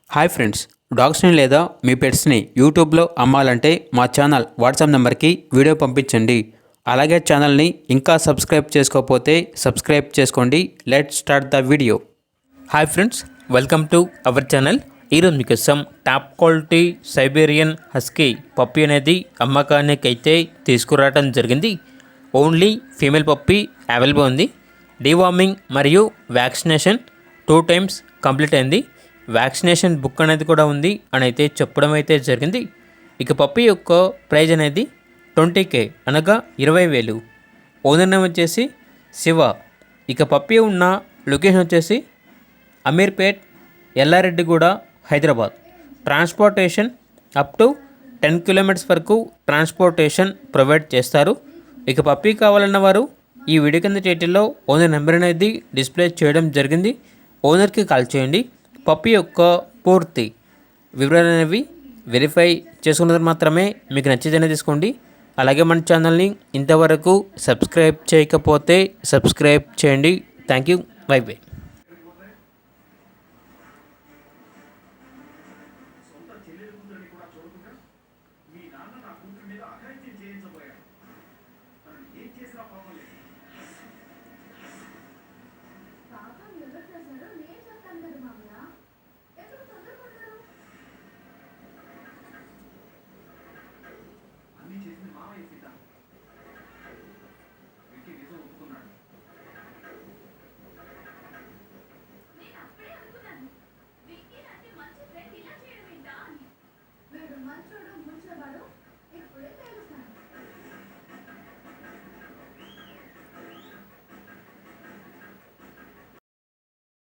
Hi friends, డాగ్స్ని లేదా మీ పెట్స్ని యూట్యూబ్లో అమ్మాలంటే మా ఛానల్ వాట్సాప్ నెంబర్కి వీడియో పంపించండి. అలాగే ఛానల్ని ఇంకా సబ్స్క్రైబ్ చేసుకోకపోతే సబ్స్క్రైబ్ చేసుకోండి. Let's start the video. Hi friends, welcome to our channel. ఈరోజు మీకోసం top quality Siberian husky puppy అనేది అమ్మకానికి అయితే తీసుకురావడం జరిగింది. ఓన్లీ ఫీమేల్ పప్పీ అవైలబుల్ ఉంది. డీవార్మింగ్ మరియు వ్యాక్సినేషన్ 2 times కంప్లీట్ అయింది. వ్యాక్సినేషన్ బుక్ అనేది కూడా ఉంది అని అయితే చెప్పడం అయితే జరిగింది. ఇక పప్పీ యొక్క ప్రైజ్ అనేది 20K అనగా 20,000. ఓనర్ నేమ్ వచ్చేసి శివ. ఇక పప్పీ ఉన్న లొకేషన్ వచ్చేసి Ameerpet, Yellareddyguda, Hyderabad. Transportation up to 10 kilometers వరకు ట్రాన్స్పోర్టేషన్ ప్రొవైడ్ చేస్తారు. ఇక పప్పీ కావాలన్న వారు ఈ వీడియో కింద టైటిల్లో ఓనర్ నెంబర్ అనేది డిస్ప్లే చేయడం జరిగింది. ఓనర్కి కాల్ చేయండి. పప్పీ యొక్క పూర్తి వివరాలు అనేవి వెరిఫై చేసుకున్నది మాత్రమే మీకు నచ్చితేనే తీసుకోండి. అలాగే మన ఛానల్ని ఇంతవరకు సబ్స్క్రైబ్ చేయకపోతే సబ్స్క్రైబ్ చేయండి. Thank you. Bye bye. మీ నాన్న నా కూతురి మీద అఘాయిత్యం చేయించబోయాడు. ఏం చేసినా పాపం లేదు.